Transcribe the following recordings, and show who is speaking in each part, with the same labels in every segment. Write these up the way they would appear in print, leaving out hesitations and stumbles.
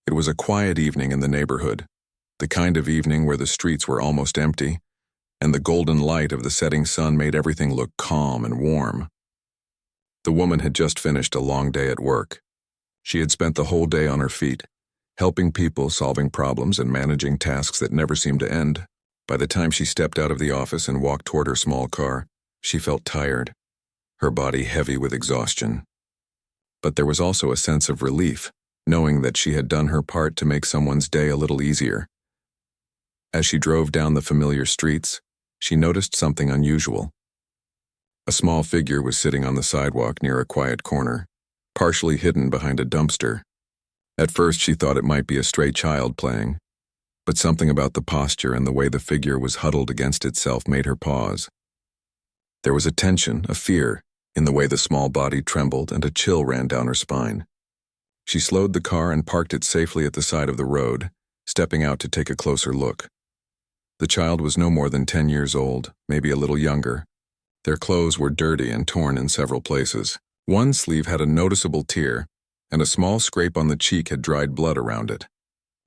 Speaker 1: It was a quiet evening in the neighborhood, the kind of evening where the streets were almost empty, and the golden light of the setting sun made everything look calm and warm. The woman had just finished a long day at work. She had spent the whole day on her feet, helping people, solving problems, and managing tasks that never seemed to end. By the time she stepped out of the office and walked toward her small car, she felt tired, her body heavy with exhaustion. But there was also a sense of relief, knowing that she had done her part to make someone's day a little easier. As she drove down the familiar streets, she noticed something unusual. A small figure was sitting on the sidewalk near a quiet corner, partially hidden behind a dumpster. At first she thought it might be a stray child playing, but something about the posture and the way the figure was huddled against itself made her pause. There was a tension, a fear, in the way the small body trembled, and a chill ran down her spine. She slowed the car and parked it safely at the side of the road, stepping out to take a closer look. The child was no more than 10 years old, maybe a little younger. Their clothes were dirty and torn in several places. One sleeve had a noticeable tear, and a small scrape on the cheek had dried blood around it.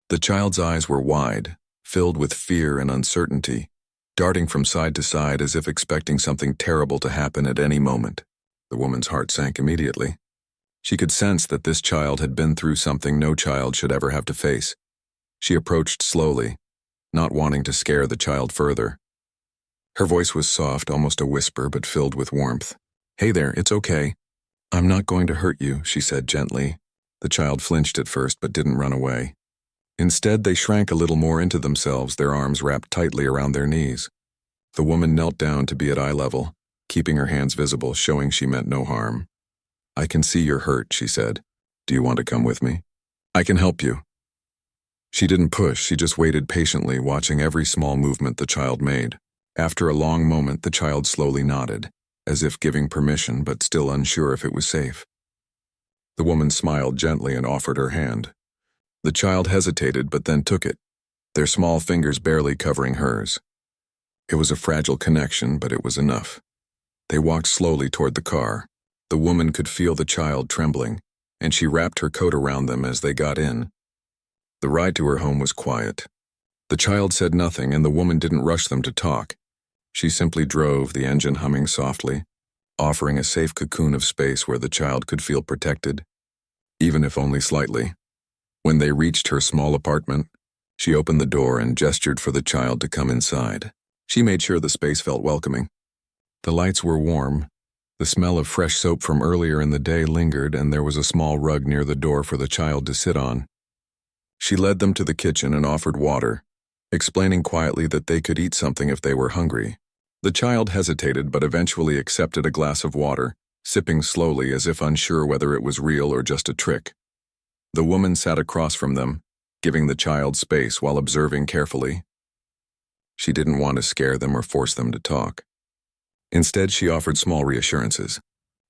Speaker 1: The child's eyes were wide, filled with fear and uncertainty, darting from side to side as if expecting something terrible to happen at any moment. The woman's heart sank immediately. She could sense that this child had been through something no child should ever have to face. She approached slowly, not wanting to scare the child further. Her voice was soft, almost a whisper, but filled with warmth. "Hey there, it's okay. I'm not going to hurt you," she said gently. The child flinched at first but didn't run away. Instead, they shrank a little more into themselves, their arms wrapped tightly around their knees. The woman knelt down to be at eye level, keeping her hands visible, showing she meant no harm. "I can see you're hurt," she said. "Do you want to come with me? I can help you." She didn't push, she just waited patiently, watching every small movement the child made. After a long moment, the child slowly nodded, as if giving permission but still unsure if it was safe. The woman smiled gently and offered her hand. The child hesitated but then took it, their small fingers barely covering hers. It was a fragile connection, but it was enough. They walked slowly toward the car. The woman could feel the child trembling, and she wrapped her coat around them as they got in. The ride to her home was quiet. The child said nothing, and the woman didn't rush them to talk. She simply drove, the engine humming softly, offering a safe cocoon of space where the child could feel protected, even if only slightly. When they reached her small apartment, she opened the door and gestured for the child to come inside. She made sure the space felt welcoming. The lights were warm, the smell of fresh soap from earlier in the day lingered, and there was a small rug near the door for the child to sit on. She led them to the kitchen and offered water, explaining quietly that they could eat something if they were hungry. The child hesitated but eventually accepted a glass of water, sipping slowly as if unsure whether it was real or just a trick. The woman sat across from them, giving the child space while observing carefully. She didn't want to scare them or force them to talk. Instead, she offered small reassurances,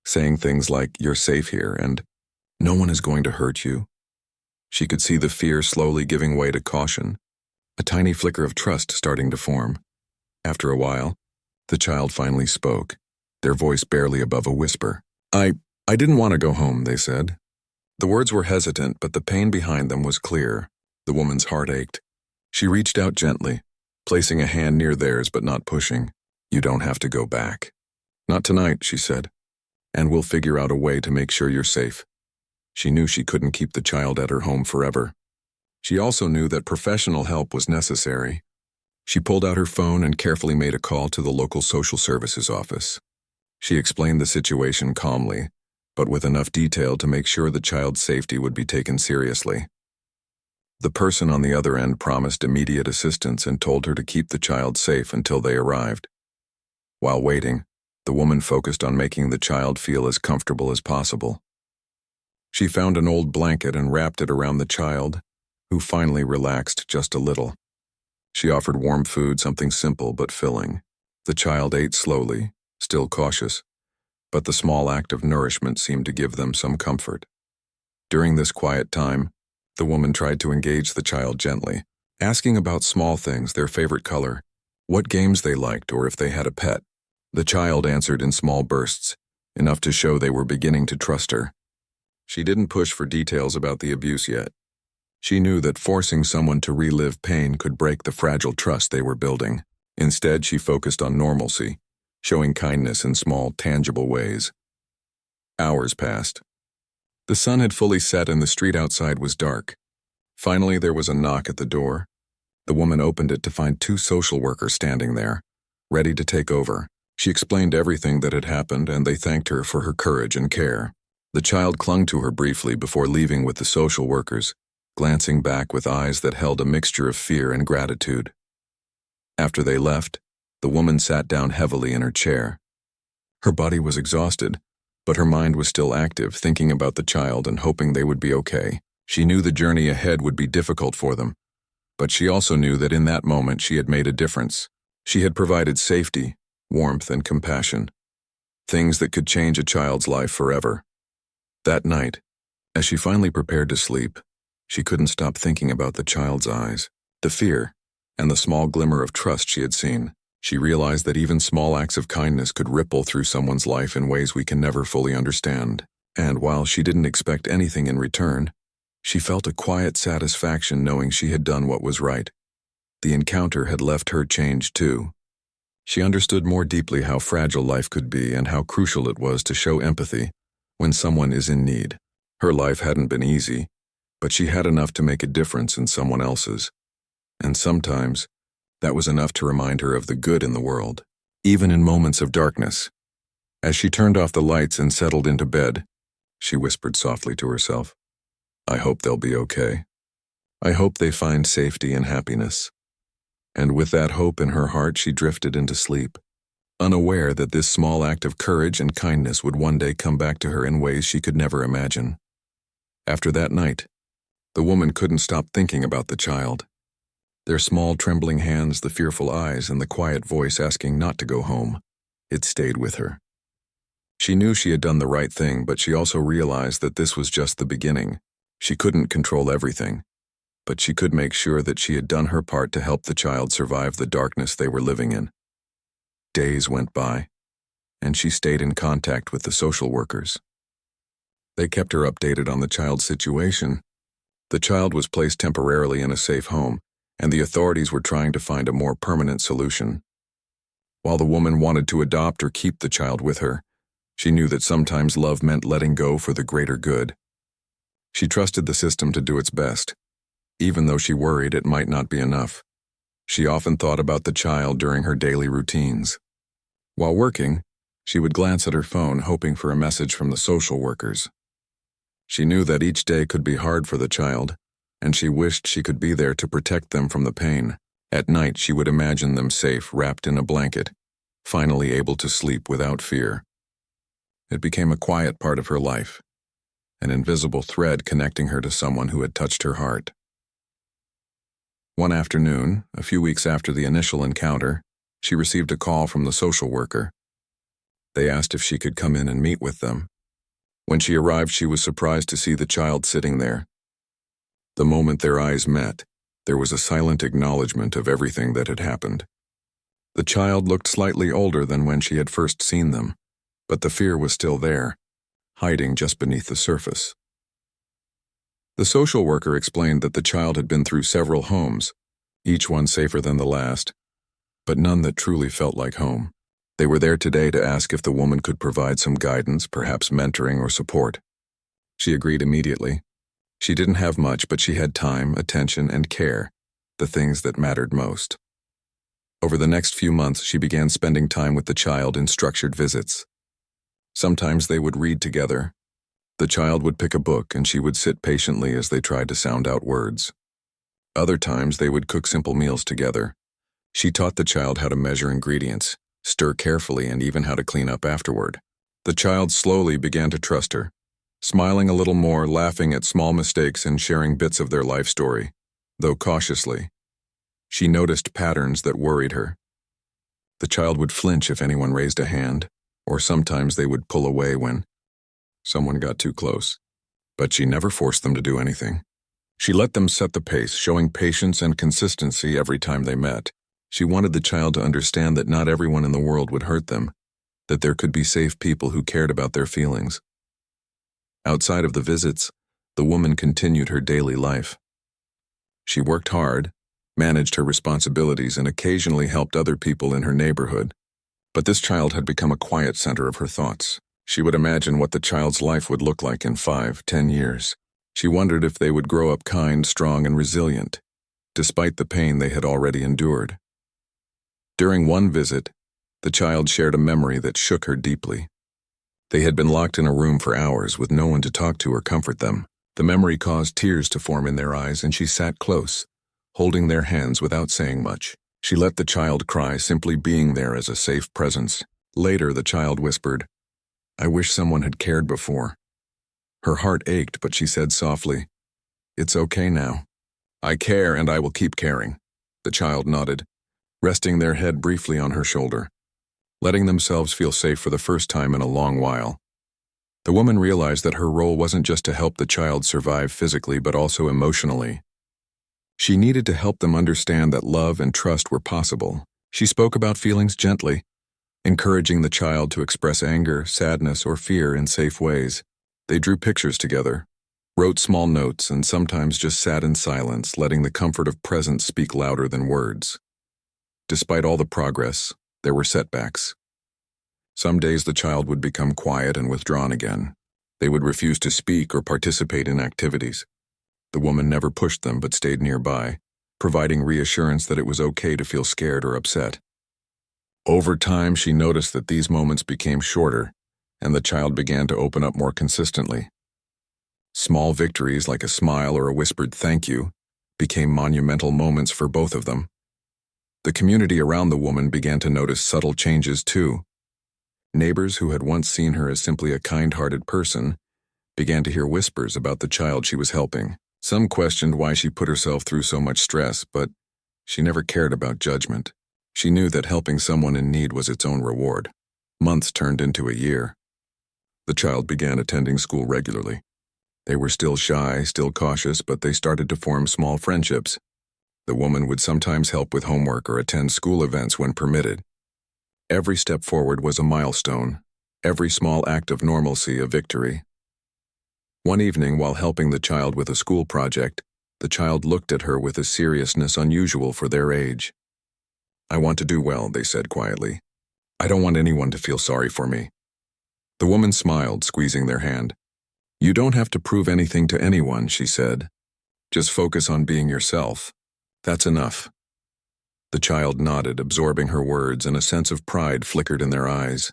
Speaker 1: saying things like, "You're safe here," and "No one is going to hurt you." She could see the fear slowly giving way to caution, a tiny flicker of trust starting to form. After a while, the child finally spoke, their voice barely above a whisper. I didn't want to go home," they said. The words were hesitant, but the pain behind them was clear. The woman's heart ached. She reached out gently, placing a hand near theirs but not pushing. "You don't have to go back." "Not tonight," she said, "and we'll figure out a way to make sure you're safe." She knew she couldn't keep the child at her home forever. She also knew that professional help was necessary. She pulled out her phone and carefully made a call to the local social services office. She explained the situation calmly, but with enough detail to make sure the child's safety would be taken seriously. The person on the other end promised immediate assistance and told her to keep the child safe until they arrived. While waiting, the woman focused on making the child feel as comfortable as possible. She found an old blanket and wrapped it around the child, who finally relaxed just a little. She offered warm food, something simple but filling. The child ate slowly, still cautious, but the small act of nourishment seemed to give them some comfort. During this quiet time, the woman tried to engage the child gently, asking about small things, their favorite color, what games they liked, or if they had a pet. The child answered in small bursts, enough to show they were beginning to trust her. She didn't push for details about the abuse yet. She knew that forcing someone to relive pain could break the fragile trust they were building. Instead, she focused on normalcy, showing kindness in small, tangible ways. Hours passed. The sun had fully set and the street outside was dark. Finally, there was a knock at the door. The woman opened it to find two social workers standing there, ready to take over. She explained everything that had happened, and they thanked her for her courage and care. The child clung to her briefly before leaving with the social workers, glancing back with eyes that held a mixture of fear and gratitude. After they left, the woman sat down heavily in her chair. Her body was exhausted, but her mind was still active, thinking about the child and hoping they would be okay. She knew the journey ahead would be difficult for them, but she also knew that in that moment she had made a difference. She had provided safety, warmth, and compassion, things that could change a child's life forever. That night, as she finally prepared to sleep, she couldn't stop thinking about the child's eyes, the fear, and the small glimmer of trust she had seen. She realized that even small acts of kindness could ripple through someone's life in ways we can never fully understand. And while she didn't expect anything in return, she felt a quiet satisfaction knowing she had done what was right. The encounter had left her changed too. She understood more deeply how fragile life could be and how crucial it was to show empathy when someone is in need. Her life hadn't been easy, but she had enough to make a difference in someone else's. And sometimes, that was enough to remind her of the good in the world, even in moments of darkness. As she turned off the lights and settled into bed, she whispered softly to herself, "I hope they'll be okay. I hope they find safety and happiness." And with that hope in her heart, she drifted into sleep, unaware that this small act of courage and kindness would one day come back to her in ways she could never imagine. After that night, the woman couldn't stop thinking about the child. Their small, trembling hands, the fearful eyes, and the quiet voice asking not to go home. It stayed with her. She knew she had done the right thing, but she also realized that this was just the beginning. She couldn't control everything, but she could make sure that she had done her part to help the child survive the darkness they were living in. Days went by, and she stayed in contact with the social workers. They kept her updated on the child's situation. The child was placed temporarily in a safe home, and the authorities were trying to find a more permanent solution. While the woman wanted to adopt or keep the child with her, she knew that sometimes love meant letting go for the greater good. She trusted the system to do its best, even though she worried it might not be enough. She often thought about the child during her daily routines. While working, she would glance at her phone, hoping for a message from the social workers. She knew that each day could be hard for the child, and she wished she could be there to protect them from the pain. At night, she would imagine them safe, wrapped in a blanket, finally able to sleep without fear. It became a quiet part of her life, an invisible thread connecting her to someone who had touched her heart. One afternoon, a few weeks after the initial encounter, she received a call from the social worker. They asked if she could come in and meet with them. When she arrived, she was surprised to see the child sitting there. The moment their eyes met, there was a silent acknowledgement of everything that had happened. The child looked slightly older than when she had first seen them, but the fear was still there, hiding just beneath the surface. The social worker explained that the child had been through several homes, each one safer than the last, but none that truly felt like home. They were there today to ask if the woman could provide some guidance, perhaps mentoring or support. She agreed immediately. She didn't have much, but she had time, attention, and care, the things that mattered most. Over the next few months, she began spending time with the child in structured visits. Sometimes they would read together. The child would pick a book, and she would sit patiently as they tried to sound out words. Other times, they would cook simple meals together. She taught the child how to measure ingredients, stir carefully, and even how to clean up afterward. The child slowly began to trust her, smiling a little more, laughing at small mistakes, and sharing bits of their life story, though cautiously. She noticed patterns that worried her. The child would flinch if anyone raised a hand, or sometimes they would pull away when someone got too close. But she never forced them to do anything. She let them set the pace, showing patience and consistency every time they met. She wanted the child to understand that not everyone in the world would hurt them, that there could be safe people who cared about their feelings. Outside of the visits, the woman continued her daily life. She worked hard, managed her responsibilities, and occasionally helped other people in her neighborhood. But this child had become a quiet center of her thoughts. She would imagine what the child's life would look like in 5, 10 years. She wondered if they would grow up kind, strong, and resilient, despite the pain they had already endured. During one visit, the child shared a memory that shook her deeply. They had been locked in a room for hours with no one to talk to or comfort them. The memory caused tears to form in their eyes, and she sat close, holding their hands without saying much. She let the child cry, simply being there as a safe presence. Later, the child whispered, "I wish someone had cared before." Her heart ached, but she said softly, "It's okay now. I care and I will keep caring." The child nodded, resting their head briefly on her shoulder, letting themselves feel safe for the first time in a long while. The woman realized that her role wasn't just to help the child survive physically, but also emotionally. She needed to help them understand that love and trust were possible. She spoke about feelings gently, encouraging the child to express anger, sadness, or fear in safe ways. They drew pictures together, wrote small notes, and sometimes just sat in silence, letting the comfort of presence speak louder than words. Despite all the progress, there were setbacks. Some days the child would become quiet and withdrawn again. They would refuse to speak or participate in activities. The woman never pushed them but stayed nearby, providing reassurance that it was okay to feel scared or upset. Over time, she noticed that these moments became shorter, and the child began to open up more consistently. Small victories like a smile or a whispered thank you became monumental moments for both of them. The community around the woman began to notice subtle changes too. Neighbors who had once seen her as simply a kind-hearted person began to hear whispers about the child she was helping. Some questioned why she put herself through so much stress, but she never cared about judgment. She knew that helping someone in need was its own reward. Months turned into a year. The child began attending school regularly. They were still shy, still cautious, but they started to form small friendships. The woman would sometimes help with homework or attend school events when permitted. Every step forward was a milestone, every small act of normalcy a victory. One evening, while helping the child with a school project, the child looked at her with a seriousness unusual for their age. "I want to do well," they said quietly. "I don't want anyone to feel sorry for me." The woman smiled, squeezing their hand. "You don't have to prove anything to anyone," she said. "Just focus on being yourself. That's enough." The child nodded, absorbing her words, and a sense of pride flickered in their eyes.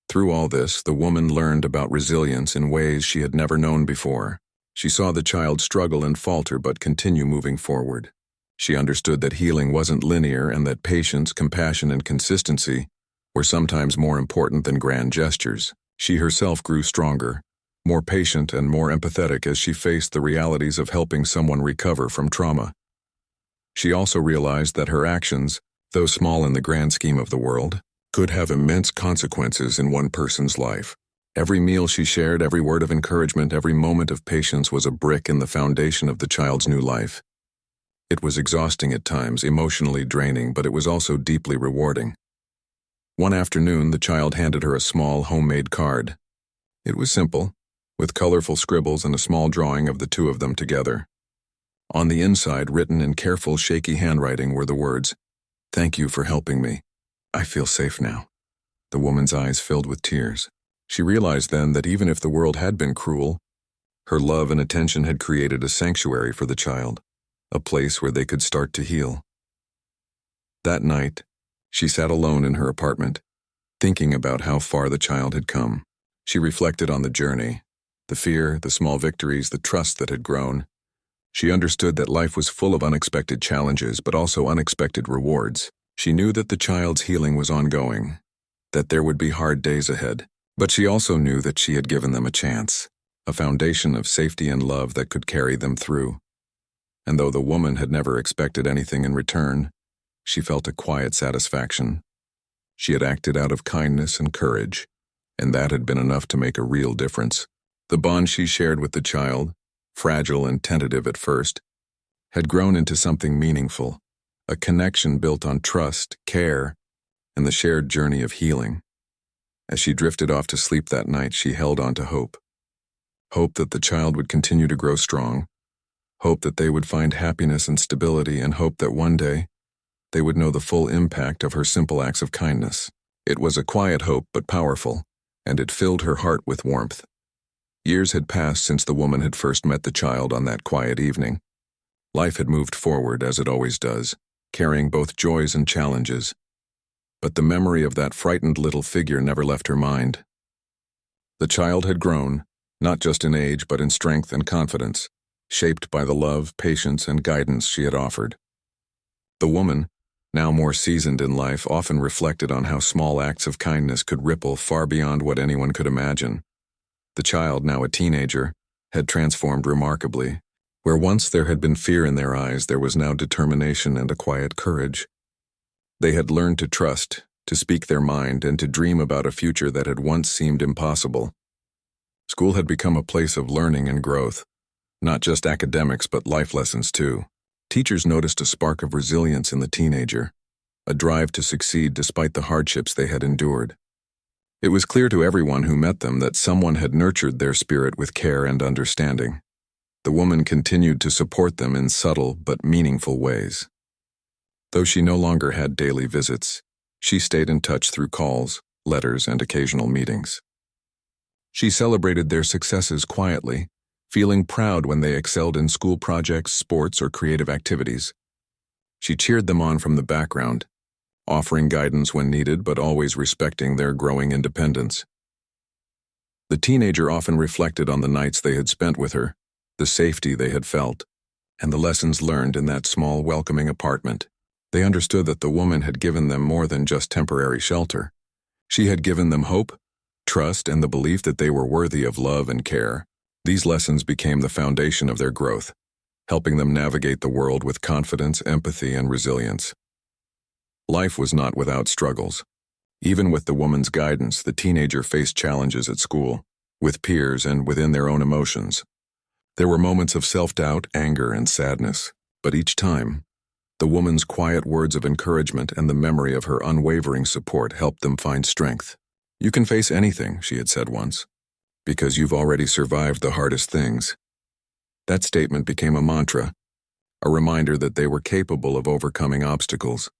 Speaker 1: Through all this, the woman learned about resilience in ways she had never known before. She saw the child struggle and falter but continue moving forward. She understood that healing wasn't linear and that patience, compassion, and consistency were sometimes more important than grand gestures. She herself grew stronger, more patient and more empathetic as she faced the realities of helping someone recover from trauma. She also realized that her actions, though small in the grand scheme of the world, could have immense consequences in one person's life. Every meal she shared, every word of encouragement, every moment of patience was a brick in the foundation of the child's new life. It was exhausting at times, emotionally draining, but it was also deeply rewarding. One afternoon, the child handed her a small, homemade card. It was simple, with colorful scribbles and a small drawing of the two of them together. On the inside, written in careful, shaky handwriting, were the words, "Thank you for helping me. I feel safe now." The woman's eyes filled with tears. She realized then that even if the world had been cruel, her love and attention had created a sanctuary for the child, a place where they could start to heal. That night, she sat alone in her apartment, thinking about how far the child had come. She reflected on the journey, the fear, the small victories, the trust that had grown. She understood that life was full of unexpected challenges, but also unexpected rewards. She knew that the child's healing was ongoing, that there would be hard days ahead, but she also knew that she had given them a chance, a foundation of safety and love that could carry them through. And though the woman had never expected anything in return, she felt a quiet satisfaction. She had acted out of kindness and courage, and that had been enough to make a real difference. The bond she shared with the child, fragile and tentative at first, had grown into something meaningful, a connection built on trust, care, and the shared journey of healing. As she drifted off to sleep that night, she held on to hope. Hope that the child would continue to grow strong, Hope that they would find happiness and stability, and hope that one day they would know the full impact of her simple acts of kindness. It was a quiet hope but powerful, and it filled her heart with warmth. Years had passed since the woman had first met the child on that quiet evening. Life had moved forward, as it always does, carrying both joys and challenges. But the memory of that frightened little figure never left her mind. The child had grown, not just in age but in strength and confidence, shaped by the love, patience, and guidance she had offered. The woman, now more seasoned in life, often reflected on how small acts of kindness could ripple far beyond what anyone could imagine. The child, now a teenager, had transformed remarkably. Where once there had been fear in their eyes, there was now determination and a quiet courage. They had learned to trust, to speak their mind, and to dream about a future that had once seemed impossible. School had become a place of learning and growth, not just academics but life lessons too. Teachers noticed a spark of resilience in the teenager, a drive to succeed despite the hardships they had endured. It was clear to everyone who met them that someone had nurtured their spirit with care and understanding. The woman continued to support them in subtle but meaningful ways. Though she no longer had daily visits, she stayed in touch through calls, letters, and occasional meetings. She celebrated their successes quietly, feeling proud when they excelled in school projects, sports, or creative activities. She cheered them on from the background, offering guidance when needed but always respecting their growing independence. The teenager often reflected on the nights they had spent with her, the safety they had felt, and the lessons learned in that small, welcoming apartment. They understood that the woman had given them more than just temporary shelter. She had given them hope, trust, and the belief that they were worthy of love and care. These lessons became the foundation of their growth, helping them navigate the world with confidence, empathy, and resilience. Life was not without struggles. Even with the woman's guidance, the teenager faced challenges at school, with peers, and within their own emotions. There were moments of self-doubt, anger, and sadness, but each time, the woman's quiet words of encouragement and the memory of her unwavering support helped them find strength. "You can face anything," she had said once, "because you've already survived the hardest things." That statement became a mantra, a reminder that they were capable of overcoming obstacles.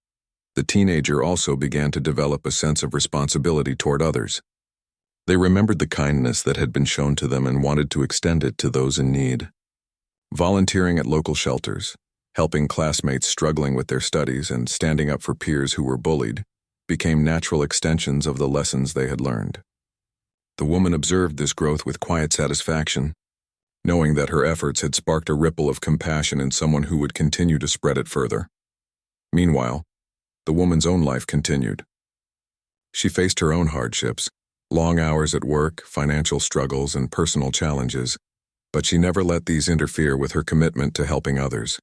Speaker 1: The teenager also began to develop a sense of responsibility toward others. They remembered the kindness that had been shown to them and wanted to extend it to those in need. Volunteering at local shelters, helping classmates struggling with their studies, and standing up for peers who were bullied became natural extensions of the lessons they had learned. The woman observed this growth with quiet satisfaction, knowing that her efforts had sparked a ripple of compassion in someone who would continue to spread it further. Meanwhile, the woman's own life continued. She faced her own hardships, long hours at work, financial struggles, and personal challenges, but she never let these interfere with her commitment to helping others.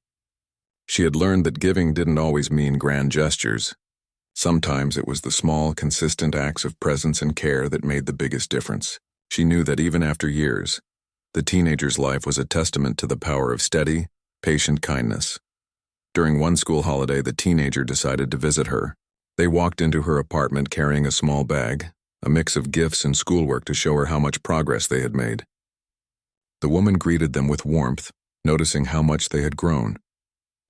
Speaker 1: She had learned that giving didn't always mean grand gestures. Sometimes it was the small, consistent acts of presence and care that made the biggest difference. She knew that even after years, the teenager's life was a testament to the power of steady, patient kindness. During one school holiday, the teenager decided to visit her. They walked into her apartment carrying a small bag, a mix of gifts and schoolwork to show her how much progress they had made. The woman greeted them with warmth, noticing how much they had grown,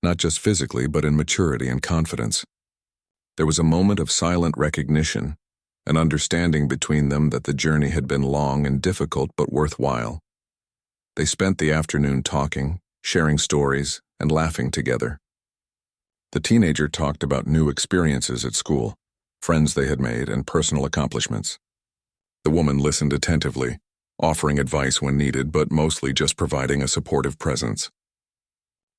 Speaker 1: not just physically but in maturity and confidence. There was a moment of silent recognition, an understanding between them that the journey had been long and difficult but worthwhile. They spent the afternoon talking, sharing stories, and laughing together. The teenager talked about new experiences at school, friends they had made, and personal accomplishments. The woman listened attentively, offering advice when needed, but mostly just providing a supportive presence.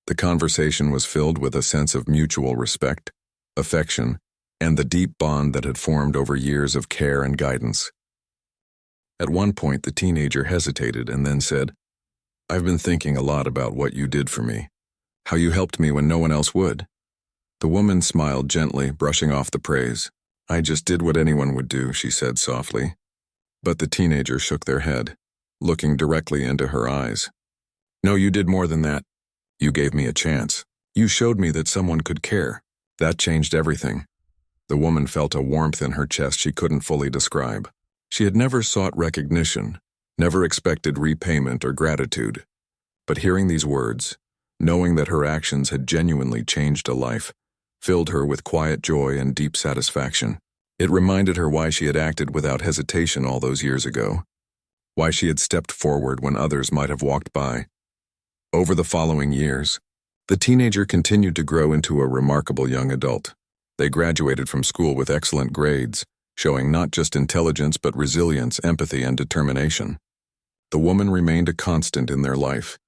Speaker 1: The conversation was filled with a sense of mutual respect, affection, and the deep bond that had formed over years of care and guidance. At one point, the teenager hesitated and then said, "I've been thinking a lot about what you did for me, how you helped me when no one else would." The woman smiled gently, brushing off the praise. "I just did what anyone would do," she said softly. But the teenager shook their head, looking directly into her eyes. "No, you did more than that. You gave me a chance. You showed me that someone could care. That changed everything." The woman felt a warmth in her chest she couldn't fully describe. She had never sought recognition, never expected repayment or gratitude. But hearing these words, Knowing that her actions had genuinely changed a life filled her with quiet joy and deep satisfaction. It reminded her why she had acted without hesitation all those years ago, why she had stepped forward when others might have walked by. Over the following years, the teenager continued to grow into a remarkable young adult. They graduated from school with excellent grades, showing not just intelligence but resilience, empathy, and determination. The woman remained a constant in their life,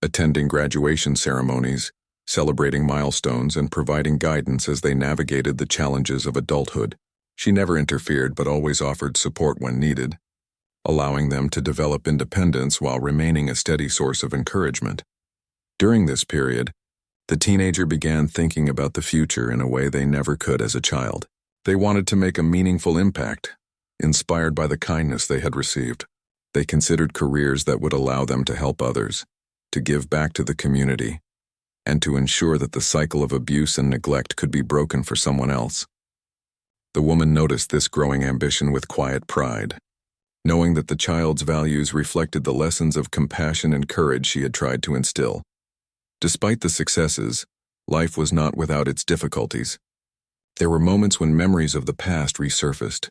Speaker 1: attending graduation ceremonies, celebrating milestones, and providing guidance as they navigated the challenges of adulthood. She never interfered but always offered support when needed, allowing them to develop independence while remaining a steady source of encouragement. During this period, the teenager began thinking about the future in a way they never could as a child. They wanted to make a meaningful impact, inspired by the kindness they had received. They considered careers that would allow them to help others, to give back to the community, and to ensure that the cycle of abuse and neglect could be broken for someone else. The woman noticed this growing ambition with quiet pride, knowing that the child's values reflected the lessons of compassion and courage she had tried to instill. Despite the successes, life was not without its difficulties. There were moments when memories of the past resurfaced,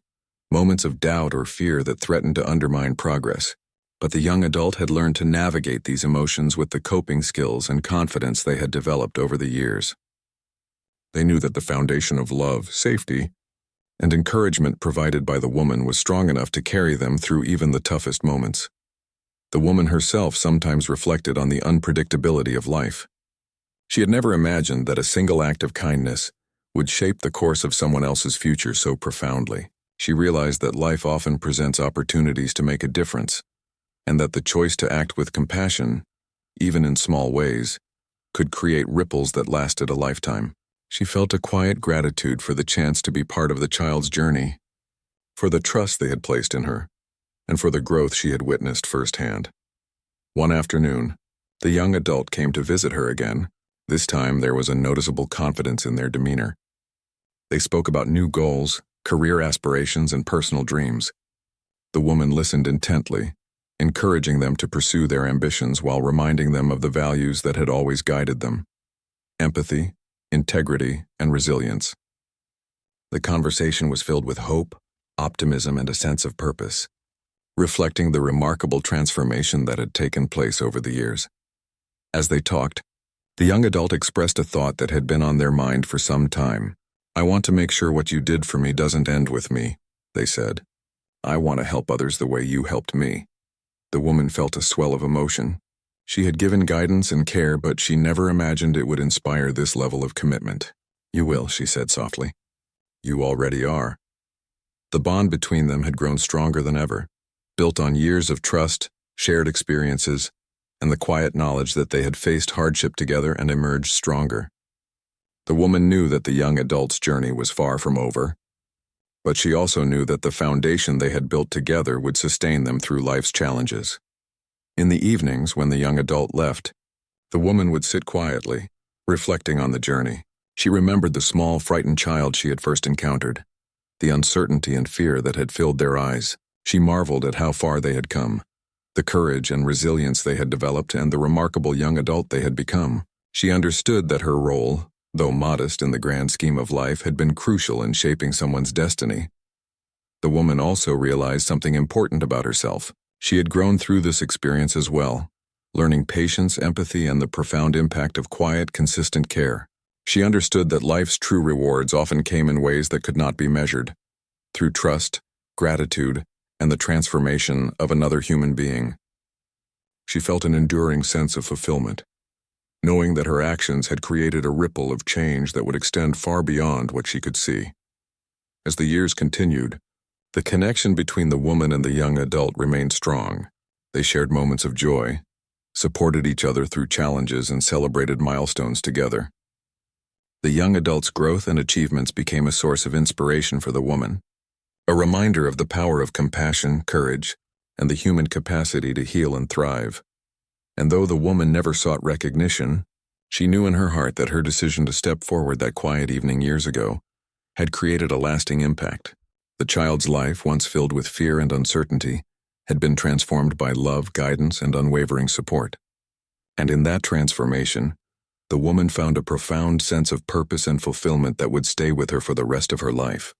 Speaker 1: moments of doubt or fear that threatened to undermine progress. But the young adult had learned to navigate these emotions with the coping skills and confidence they had developed over the years. They knew that the foundation of love, safety, and encouragement provided by the woman was strong enough to carry them through even the toughest moments. The woman herself sometimes reflected on the unpredictability of life. She had never imagined that a single act of kindness would shape the course of someone else's future so profoundly. She realized that life often presents opportunities to make a difference, and that the choice to act with compassion, even in small ways, could create ripples that lasted a lifetime. She felt a quiet gratitude for the chance to be part of the child's journey, for the trust they had placed in her, and for the growth she had witnessed firsthand. One afternoon, the young adult came to visit her again. This time there was a noticeable confidence in their demeanor. They spoke about new goals, career aspirations, and personal dreams. The woman listened intently, encouraging them to pursue their ambitions while reminding them of the values that had always guided them: empathy, integrity, and resilience. The conversation was filled with hope, optimism, and a sense of purpose, reflecting the remarkable transformation that had taken place over the years. As they talked, the young adult expressed a thought that had been on their mind for some time. "I want to make sure what you did for me doesn't end with me," they said. "I want to help others the way you helped me." The woman felt a swell of emotion. She had given guidance and care, but she never imagined it would inspire this level of commitment. "You will," she said softly. "You already are." The bond between them had grown stronger than ever, built on years of trust, shared experiences, and the quiet knowledge that they had faced hardship together and emerged stronger. The woman knew that the young adult's journey was far from over, but she also knew that the foundation they had built together would sustain them through life's challenges. In the evenings, when the young adult left, the woman would sit quietly, reflecting on the journey. She remembered the small, frightened child she had first encountered, the uncertainty and fear that had filled their eyes. She marveled at how far they had come, the courage and resilience they had developed, and the remarkable young adult they had become. She understood that her role, though modest in the grand scheme of life, had been crucial in shaping someone's destiny. The woman also realized something important about herself. She had grown through this experience as well, learning patience, empathy, and the profound impact of quiet, consistent care. She understood that life's true rewards often came in ways that could not be measured, through trust, gratitude, and the transformation of another human being. She felt an enduring sense of fulfillment, knowing that her actions had created a ripple of change that would extend far beyond what she could see. As the years continued, the connection between the woman and the young adult remained strong. They shared moments of joy, supported each other through challenges, and celebrated milestones together. The young adult's growth and achievements became a source of inspiration for the woman, a reminder of the power of compassion, courage, and the human capacity to heal and thrive. And though the woman never sought recognition, she knew in her heart that her decision to step forward that quiet evening years ago had created a lasting impact. The child's life, once filled with fear and uncertainty, had been transformed by love, guidance, and unwavering support. And in that transformation, the woman found a profound sense of purpose and fulfillment that would stay with her for the rest of her life.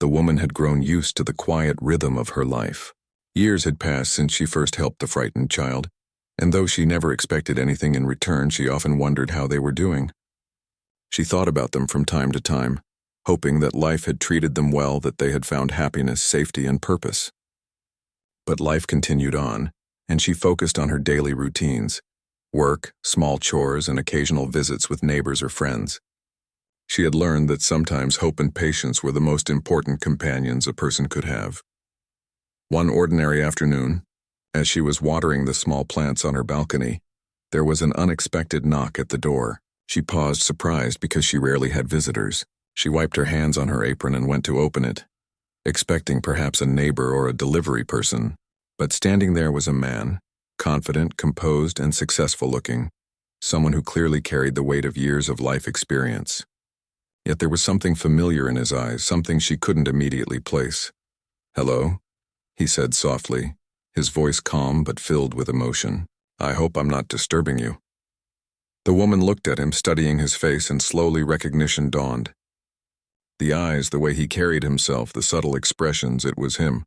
Speaker 1: The woman had grown used to the quiet rhythm of her life. Years had passed since she first helped the frightened child, and though she never expected anything in return, she often wondered how they were doing. She thought about them from time to time, hoping that life had treated them well, that they had found happiness, safety, and purpose. But life continued on, and she focused on her daily routines: work, small chores, and occasional visits with neighbors or friends. She had learned that sometimes hope and patience were the most important companions a person could have. One ordinary afternoon, as she was watering the small plants on her balcony, there was an unexpected knock at the door. She paused, surprised, because she rarely had visitors. She wiped her hands on her apron and went to open it, expecting perhaps a neighbor or a delivery person. But standing there was a man, confident, composed, and successful-looking, someone who clearly carried the weight of years of life experience. Yet there was something familiar in his eyes, something she couldn't immediately place. "Hello," he said softly, his voice calm but filled with emotion. "I hope I'm not disturbing you." The woman looked at him, studying his face, and slowly recognition dawned. The eyes, the way he carried himself, the subtle expressions, it was him.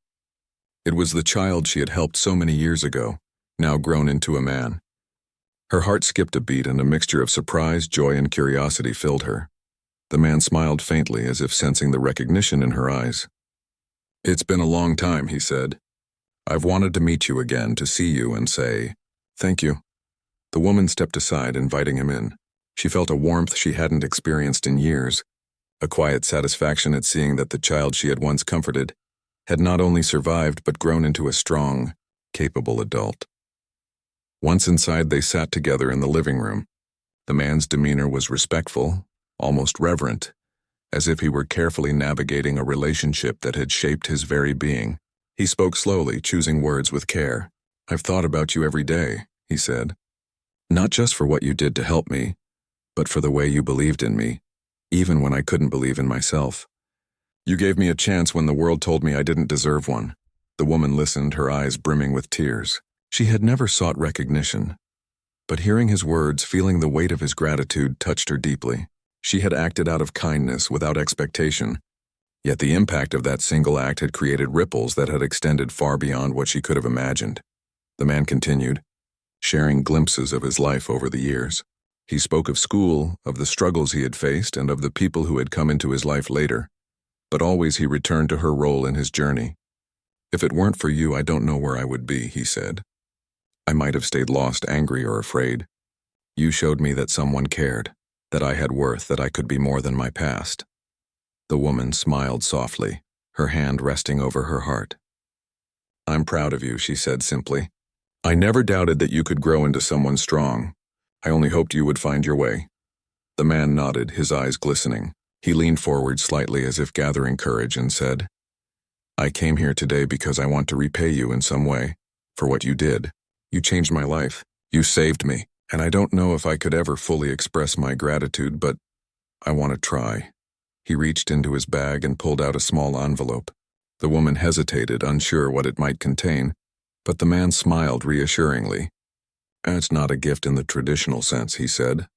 Speaker 1: It was the child she had helped so many years ago, now grown into a man. Her heart skipped a beat, and a mixture of surprise, joy, and curiosity filled her. The man smiled faintly, as if sensing the recognition in her eyes. "It's been a long time," he said. "I've wanted to meet you again, to see you and say, thank you." The woman stepped aside, inviting him in. She felt a warmth she hadn't experienced in years, a quiet satisfaction at seeing that the child she had once comforted had not only survived but grown into a strong, capable adult. Once inside, they sat together in the living room. The man's demeanor was respectful, almost reverent, as if he were carefully navigating a relationship that had shaped his very being. He spoke slowly, choosing words with care. "I've thought about you every day," he said. "Not just for what you did to help me, but for the way you believed in me, even when I couldn't believe in myself. You gave me a chance when the world told me I didn't deserve one." The woman listened, her eyes brimming with tears. She had never sought recognition, but hearing his words, feeling the weight of his gratitude, touched her deeply. She had acted out of kindness, without expectation, yet the impact of that single act had created ripples that had extended far beyond what she could have imagined. The man continued, sharing glimpses of his life over the years. He spoke of school, of the struggles he had faced, and of the people who had come into his life later. But always he returned to her role in his journey. "If it weren't for you, I don't know where I would be," he said. "I might have stayed lost, angry, or afraid. You showed me that someone cared, that I had worth, that I could be more than my past." The woman smiled softly, her hand resting over her heart. "I'm proud of you," she said simply. "I never doubted that you could grow into someone strong. I only hoped you would find your way." The man nodded, his eyes glistening. He leaned forward slightly as if gathering courage and said, "I came here today because I want to repay you in some way for what you did. You changed my life. You saved me, and I don't know if I could ever fully express my gratitude, but I want to try." He reached into his bag and pulled out a small envelope. The woman hesitated, unsure what it might contain, but the man smiled reassuringly. "It's not a gift in the traditional sense," he said.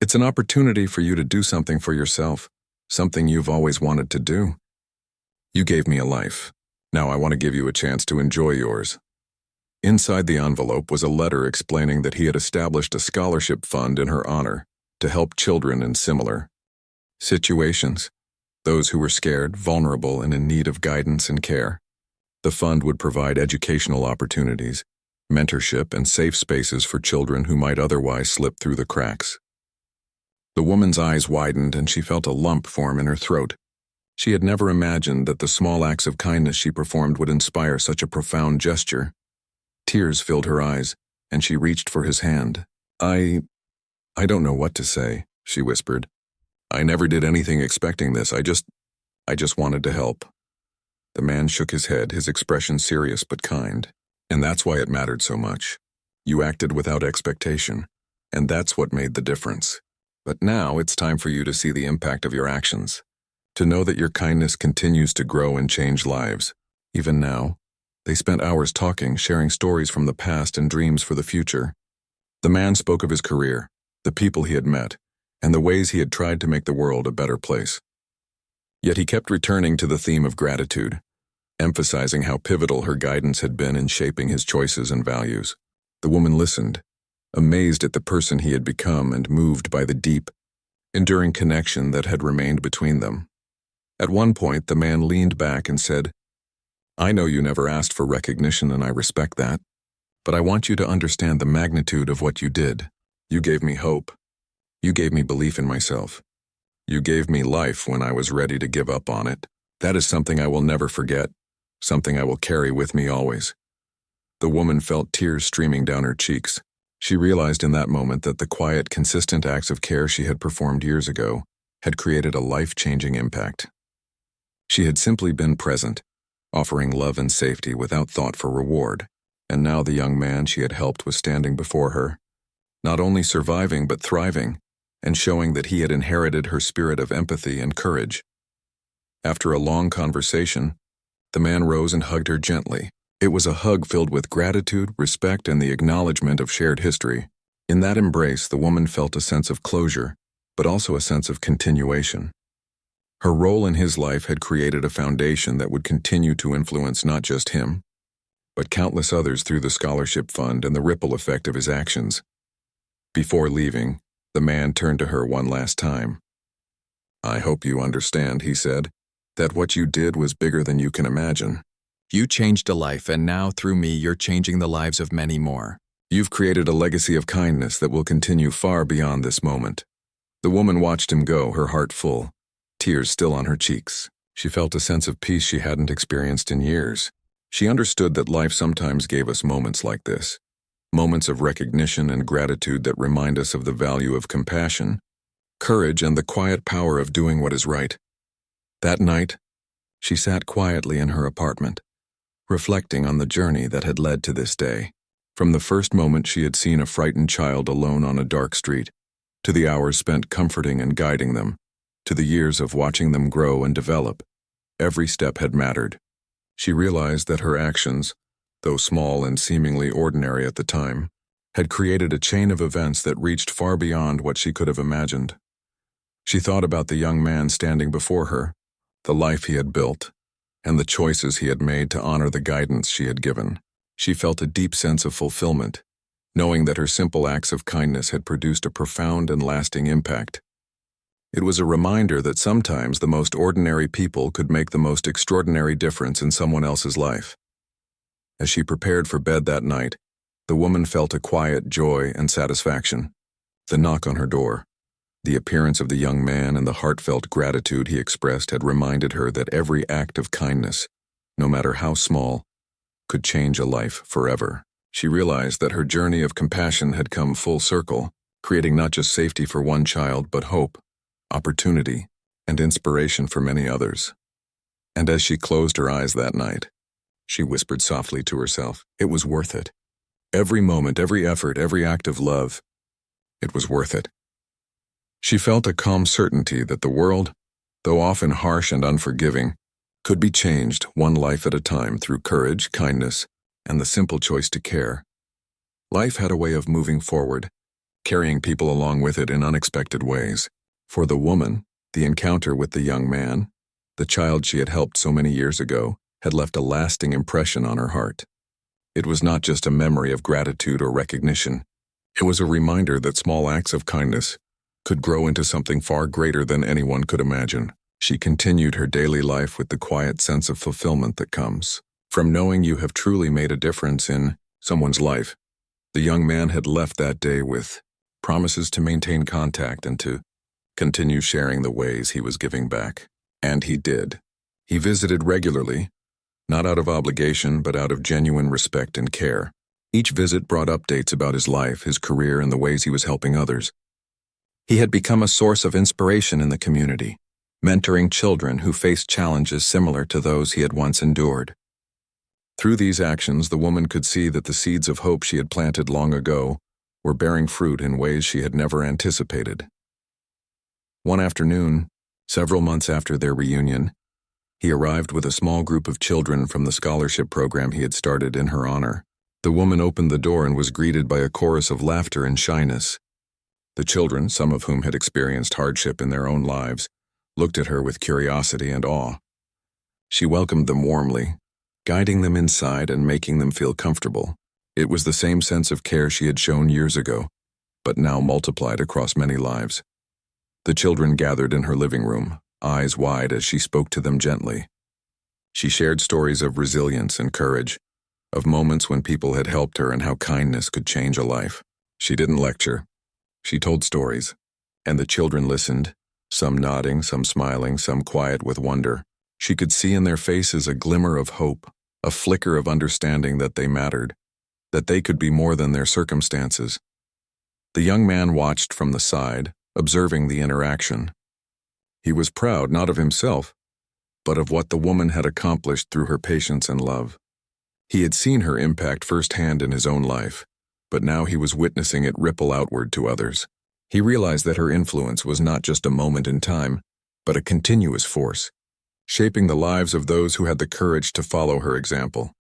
Speaker 1: "It's an opportunity for you to do something for yourself, something you've always wanted to do. You gave me a life. Now I want to give you a chance to enjoy yours." Inside the envelope was a letter explaining that he had established a scholarship fund in her honor to help children in similar situations, those who were scared, vulnerable, and in need of guidance and care. The fund would provide educational opportunities, mentorship, and safe spaces for children who might otherwise slip through the cracks. The woman's eyes widened, and she felt a lump form in her throat. She had never imagined that the small acts of kindness she performed would inspire such a profound gesture. Tears filled her eyes, and she reached for his hand. I don't know what to say," she whispered. "I never did anything expecting this. I just wanted to help." The man shook his head, his expression serious but kind. "And that's why it mattered so much. You acted without expectation, and that's what made the difference. But now it's time for you to see the impact of your actions, to know that your kindness continues to grow and change lives. Even now." They spent hours talking, sharing stories from the past and dreams for the future. The man spoke of his career, the people he had met, and the ways he had tried to make the world a better place. Yet he kept returning to the theme of gratitude, emphasizing how pivotal her guidance had been in shaping his choices and values. The woman listened, amazed at the person he had become and moved by the deep, enduring connection that had remained between them. At one point, the man leaned back and said, "I know you never asked for recognition, and I respect that, but I want you to understand the magnitude of what you did. You gave me hope. You gave me belief in myself. You gave me life when I was ready to give up on it. That is something I will never forget, something I will carry with me always." The woman felt tears streaming down her cheeks. She realized in that moment that the quiet, consistent acts of care she had performed years ago had created a life-changing impact. She had simply been present, offering love and safety without thought for reward, and now the young man she had helped was standing before her, not only surviving but thriving, and showing that he had inherited her spirit of empathy and courage. After a long conversation, the man rose and hugged her gently. It was a hug filled with gratitude, respect, and the acknowledgement of shared history. In that embrace, the woman felt a sense of closure, but also a sense of continuation. Her role in his life had created a foundation that would continue to influence not just him, but countless others through the scholarship fund and the ripple effect of his actions. Before leaving, the man turned to her one last time. "I hope you understand," he said, "that what you did was bigger than you can imagine. You changed a life, and now through me you're changing the lives of many more. You've created a legacy of kindness that will continue far beyond this moment." The woman watched him go, her heart full, tears still on her cheeks. She felt a sense of peace she hadn't experienced in years. She understood that life sometimes gave us moments like this, moments of recognition and gratitude that remind us of the value of compassion, courage, and the quiet power of doing what is right. That night, she sat quietly in her apartment, reflecting on the journey that had led to this day. From the first moment she had seen a frightened child alone on a dark street, to the hours spent comforting and guiding them, to the years of watching them grow and develop, every step had mattered. She realized that her actions, though small and seemingly ordinary at the time, had created a chain of events that reached far beyond what she could have imagined. She thought about the young man standing before her, the life he had built, and the choices he had made to honor the guidance she had given. She felt a deep sense of fulfillment, knowing that her simple acts of kindness had produced a profound and lasting impact. It was a reminder that sometimes the most ordinary people could make the most extraordinary difference in someone else's life. As she prepared for bed that night, the woman felt a quiet joy and satisfaction. The knock on her door, the appearance of the young man, and the heartfelt gratitude he expressed had reminded her that every act of kindness, no matter how small, could change a life forever. She realized that her journey of compassion had come full circle, creating not just safety for one child, but hope, opportunity, and inspiration for many others. And as she closed her eyes that night, she whispered softly to herself, "It was worth it. Every moment, every effort, every act of love, it was worth it." She felt a calm certainty that the world, though often harsh and unforgiving, could be changed one life at a time through courage, kindness, and the simple choice to care. Life had a way of moving forward, carrying people along with it in unexpected ways. For the woman, the encounter with the young man, the child she had helped so many years ago, had left a lasting impression on her heart. It was not just a memory of gratitude or recognition. It was a reminder that small acts of kindness could grow into something far greater than anyone could imagine. She continued her daily life with the quiet sense of fulfillment that comes from knowing you have truly made a difference in someone's life. The young man had left that day with promises to maintain contact and to continue sharing the ways he was giving back. And he did. He visited regularly, not out of obligation, but out of genuine respect and care. Each visit brought updates about his life, his career, and the ways he was helping others. He had become a source of inspiration in the community, mentoring children who faced challenges similar to those he had once endured. Through these actions, the woman could see that the seeds of hope she had planted long ago were bearing fruit in ways she had never anticipated. One afternoon, several months after their reunion, he arrived with a small group of children from the scholarship program he had started in her honor. The woman opened the door and was greeted by a chorus of laughter and shyness. The children, some of whom had experienced hardship in their own lives, looked at her with curiosity and awe. She welcomed them warmly, guiding them inside and making them feel comfortable. It was the same sense of care she had shown years ago, but now multiplied across many lives. The children gathered in her living room, eyes wide as she spoke to them gently. She shared stories of resilience and courage, of moments when people had helped her and how kindness could change a life. She didn't lecture. She told stories, and the children listened, some nodding, some smiling, some quiet with wonder. She could see in their faces a glimmer of hope, a flicker of understanding that they mattered, that they could be more than their circumstances. The young man watched from the side, observing the interaction. He was proud not of himself, but of what the woman had accomplished through her patience and love. He had seen her impact firsthand in his own life, but now he was witnessing it ripple outward to others. He realized that her influence was not just a moment in time, but a continuous force, shaping the lives of those who had the courage to follow her example.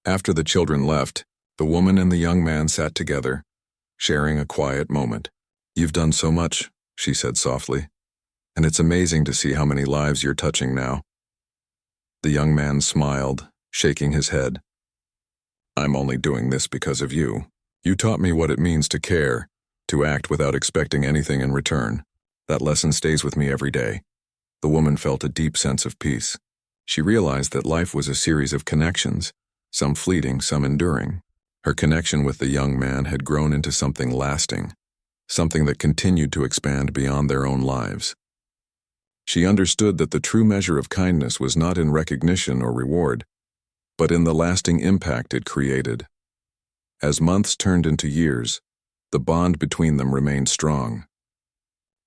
Speaker 1: After the children left, the woman and the young man sat together, sharing a quiet moment. "You've done so much," she said softly, "and it's amazing to see how many lives you're touching now." The young man smiled, shaking his head. "I'm only doing this because of you. You taught me what it means to care, to act without expecting anything in return. That lesson stays with me every day." The woman felt a deep sense of peace. She realized that life was a series of connections, some fleeting, some enduring. Her connection with the young man had grown into something lasting, something that continued to expand beyond their own lives. She understood that the true measure of kindness was not in recognition or reward, but in the lasting impact it created. As months turned into years, the bond between them remained strong.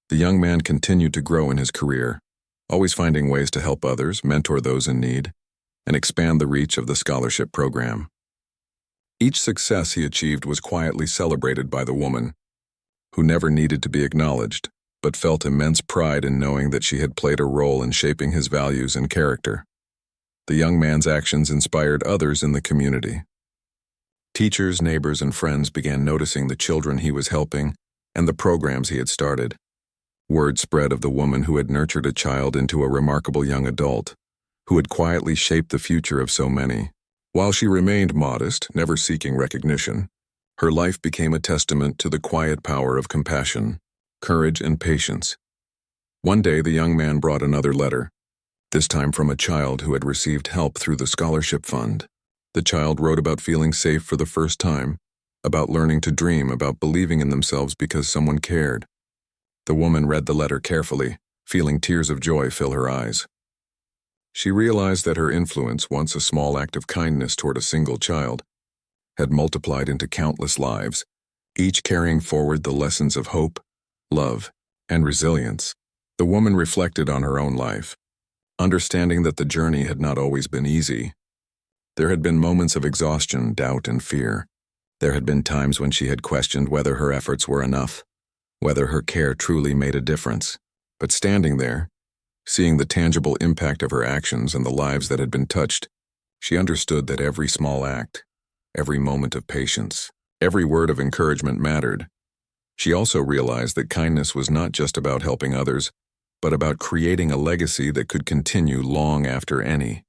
Speaker 1: The young man continued to grow in his career, always finding ways to help others, mentor those in need, and expand the reach of the scholarship program. Each success he achieved was quietly celebrated by the woman, who never needed to be acknowledged, but felt immense pride in knowing that she had played a role in shaping his values and character. The young man's actions inspired others in the community. Teachers, neighbors, and friends began noticing the children he was helping and the programs he had started. Word spread of the woman who had nurtured a child into a remarkable young adult, who had quietly shaped the future of so many. While she remained modest, never seeking recognition, her life became a testament to the quiet power of compassion, courage, and patience. One day, the young man brought another letter, this time from a child who had received help through the scholarship fund. The child wrote about feeling safe for the first time, about learning to dream, about believing in themselves because someone cared. The woman read the letter carefully, feeling tears of joy fill her eyes. She realized that her influence, once a small act of kindness toward a single child, had multiplied into countless lives, each carrying forward the lessons of hope, love, and resilience. The woman reflected on her own life, understanding that the journey had not always been easy. There had been moments of exhaustion, doubt, and fear. There had been times when she had questioned whether her efforts were enough, whether her care truly made a difference. But standing there, seeing the tangible impact of her actions and the lives that had been touched, she understood that every small act, every moment of patience, every word of encouragement mattered. She also realized that kindness was not just about helping others, but about creating a legacy that could continue long after any